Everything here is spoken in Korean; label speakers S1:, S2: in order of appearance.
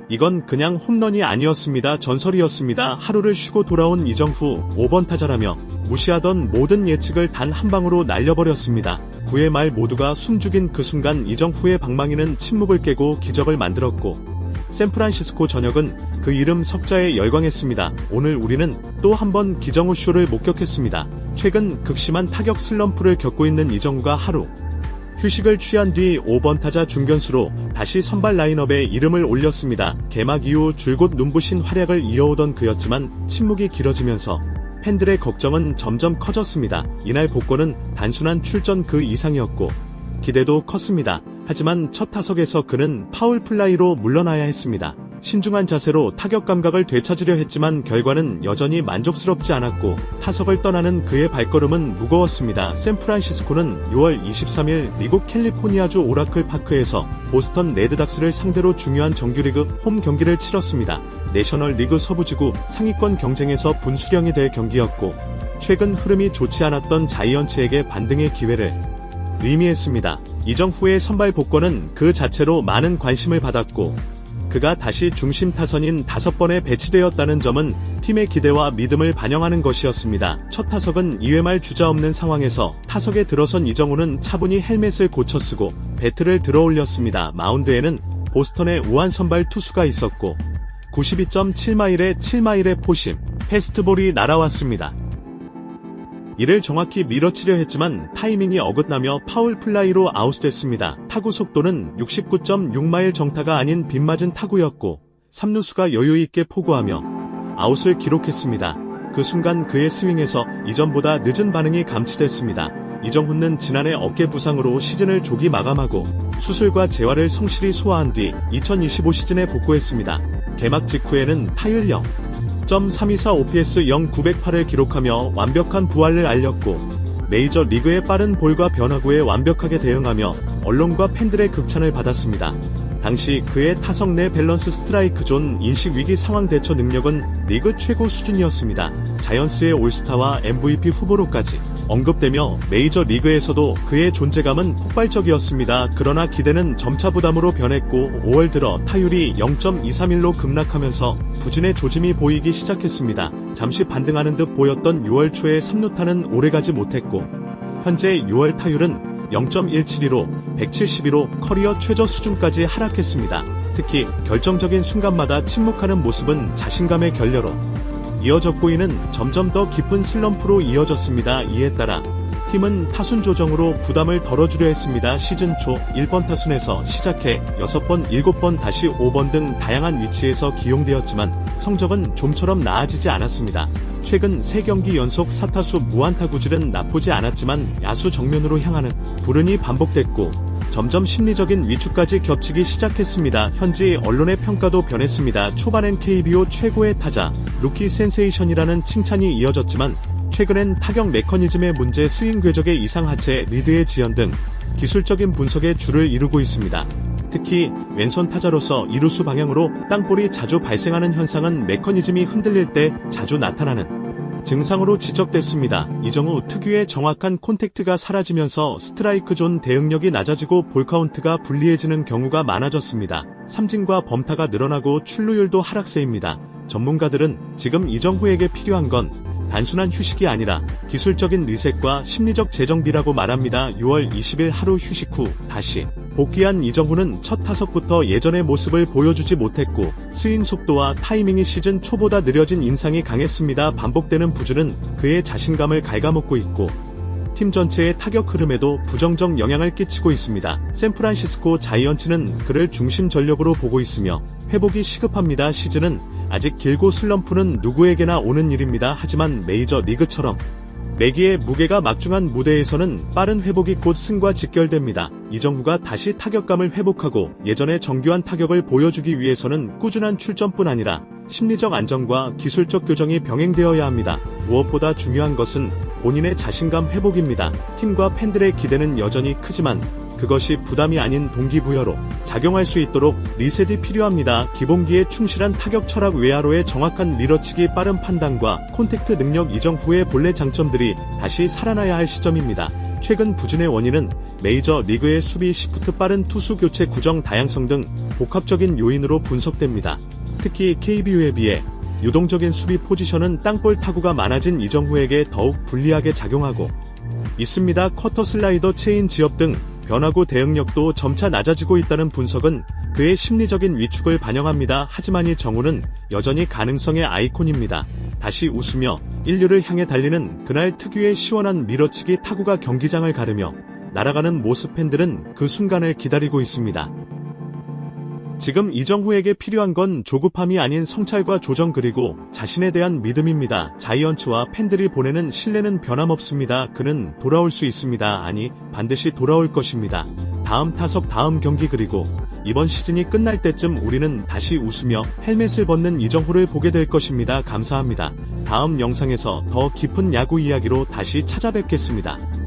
S1: 이건 그냥 홈런이 아니었습니다. 전설이었습니다. 하루를 쉬고 돌아온 이정후 5번 타자라며 무시하던 모든 예측을 단 한 방으로 날려버렸습니다. 9회 말 모두가 숨죽인 그 순간 이정후의 방망이는 침묵을 깨고 기적을 만들었고 샌프란시스코 전역은 그 이름 석자에 열광했습니다. 오늘 우리는 또 한 번 기정후 쇼를 목격했습니다. 최근 극심한 타격 슬럼프를 겪고 있는 이정후가 하루 휴식을 취한 뒤 5번 타자 중견수로 다시 선발 라인업에 이름을 올렸습니다. 개막 이후 줄곧 눈부신 활약을 이어오던 그였지만 침묵이 길어지면서 팬들의 걱정은 점점 커졌습니다. 이날 복권은 단순한 출전 그 이상이었고 기대도 컸습니다. 하지만 첫 타석에서 그는 파울 플라이로 물러나야 했습니다. 신중한 자세로 타격 감각을 되찾으려 했지만 결과는 여전히 만족스럽지 않았고 타석을 떠나는 그의 발걸음은 무거웠습니다. 샌프란시스코는 6월 23일 미국 캘리포니아주 오라클 파크에서 보스턴 레드닥스를 상대로 중요한 정규리그 홈 경기를 치렀습니다. 내셔널리그 서부지구 상위권 경쟁에서 분수령이 될 경기였고 최근 흐름이 좋지 않았던 자이언츠에게 반등의 기회를 의미했습니다. 이정후의 선발 복권은 그 자체로 많은 관심을 받았고 그가 다시 중심 타선인 5번에 배치되었다는 점은 팀의 기대와 믿음을 반영하는 것이었습니다. 첫 타석은 2회 말 주자 없는 상황에서 타석에 들어선 이정후는 차분히 헬멧을 고쳐 쓰고 배트를 들어 올렸습니다. 마운드에는 보스턴의 우한 선발 투수가 있었고 92.7마일의 7마일의 포심, 패스트볼이 날아왔습니다. 이를 정확히 밀어치려 했지만 타이밍이 어긋나며 파울 플라이로 아웃됐습니다. 타구 속도는 69.6마일 정타가 아닌 빗맞은 타구였고 3루수가 여유있게 포구하며 아웃을 기록했습니다. 그 순간 그의 스윙에서 이전보다 늦은 반응이 감지됐습니다. 이정후는 지난해 어깨 부상으로 시즌을 조기 마감하고 수술과 재활을 성실히 소화한 뒤 2025 시즌에 복구했습니다. 개막 직후에는 타율 0.324 OPS 0.908을 기록하며 완벽한 부활을 알렸고 메이저 리그의 빠른 볼과 변화구에 완벽하게 대응하며 언론과 팬들의 극찬을 받았습니다. 당시 그의 타석 내 밸런스 스트라이크 존 인식 위기 상황 대처 능력은 리그 최고 수준이었습니다. 자이언츠의 올스타와 MVP 후보로까지 언급되며 메이저 리그에서도 그의 존재감은 폭발적이었습니다. 그러나 기대는 점차 부담으로 변했고 5월 들어 타율이 0.231로 급락하면서 부진의 조짐이 보이기 시작했습니다. 잠시 반등하는 듯 보였던 6월 초의 3루타는 오래가지 못했고 현재 6월 타율은 0.172로 171호 커리어 최저 수준까지 하락했습니다. 특히 결정적인 순간마다 침묵하는 모습은 자신감의 결여로 이어졌고 이는 점점 더 깊은 슬럼프로 이어졌습니다. 이에 따라 팀은 타순 조정으로 부담을 덜어주려 했습니다. 시즌 초 1번 타순에서 시작해 6번, 7번, 다시 5번 등 다양한 위치에서 기용되었지만 성적은 좀처럼 나아지지 않았습니다. 최근 3경기 연속 4타수 무안타 구질은 나쁘지 않았지만 야수 정면으로 향하는 불운이 반복됐고 점점 심리적인 위축까지 겹치기 시작했습니다. 현지 언론의 평가도 변했습니다. 초반엔 KBO 최고의 타자, 루키 센세이션이라는 칭찬이 이어졌지만 최근엔 타격 메커니즘의 문제, 스윙 궤적의 이상, 하체, 리드의 지연 등 기술적인 분석에 줄을 이루고 있습니다. 특히 왼손 타자로서 이루수 방향으로 땅볼이 자주 발생하는 현상은 메커니즘이 흔들릴 때 자주 나타나는 증상으로 지적됐습니다. 이정후 특유의 정확한 콘택트가 사라지면서 스트라이크 존 대응력이 낮아지고 볼 카운트가 불리해지는 경우가 많아졌습니다. 삼진과 범타가 늘어나고 출루율도 하락세입니다. 전문가들은 지금 이정후에게 필요한 건 단순한 휴식이 아니라 기술적인 리셋과 심리적 재정비라고 말합니다. 6월 20일 하루 휴식 후 다시 복귀한 이정후는 첫 타석부터 예전의 모습을 보여주지 못했고 스윙 속도와 타이밍이 시즌 초보다 느려진 인상이 강했습니다. 반복되는 부진은 그의 자신감을 갉아먹고 있고 팀 전체의 타격 흐름에도 부정적 영향을 끼치고 있습니다. 샌프란시스코 자이언츠는 그를 중심 전력으로 보고 있으며 회복이 시급합니다. 시즌은 아직 길고 슬럼프는 누구에게나 오는 일입니다. 하지만 메이저 리그처럼 매기의 무게가 막중한 무대에서는 빠른 회복이 곧 승과 직결됩니다. 이정후가 다시 타격감을 회복하고 예전의 정교한 타격을 보여주기 위해서는 꾸준한 출전뿐 아니라 심리적 안정과 기술적 교정이 병행되어야 합니다. 무엇보다 중요한 것은 본인의 자신감 회복입니다. 팀과 팬들의 기대는 여전히 크지만 그것이 부담이 아닌 동기부여로 작용할 수 있도록 리셋이 필요합니다. 기본기에 충실한 타격 철학, 외야로의 정확한 밀어치기, 빠른 판단과 콘택트 능력, 이정후의 본래 장점들이 다시 살아나야 할 시점입니다. 최근 부진의 원인은 메이저 리그의 수비 시프트 빠른 투수 교체 구정 다양성 등 복합적인 요인으로 분석됩니다. 특히 KBO에 비해 유동적인 수비 포지션은 땅볼 타구가 많아진 이정후에게 더욱 불리하게 작용하고 있습니다. 커터 슬라이더 체인 지역 등 변화구 대응력도 점차 낮아지고 있다는 분석은 그의 심리적인 위축을 반영합니다. 하지만 이정후는 여전히 가능성의 아이콘입니다. 다시 웃으며 인류를 향해 달리는 그날 특유의 시원한 밀어치기 타구가 경기장을 가르며 날아가는 모습, 팬들은 그 순간을 기다리고 있습니다. 지금 이정후에게 필요한 건 조급함이 아닌 성찰과 조정 그리고 자신에 대한 믿음입니다. 자이언츠와 팬들이 보내는 신뢰는 변함없습니다. 그는 돌아올 수 있습니다. 아니, 반드시 돌아올 것입니다. 다음 타석 다음 경기 그리고 이번 시즌이 끝날 때쯤 우리는 다시 웃으며 헬멧을 벗는 이정후를 보게 될 것입니다. 감사합니다. 다음 영상에서 더 깊은 야구 이야기로 다시 찾아뵙겠습니다.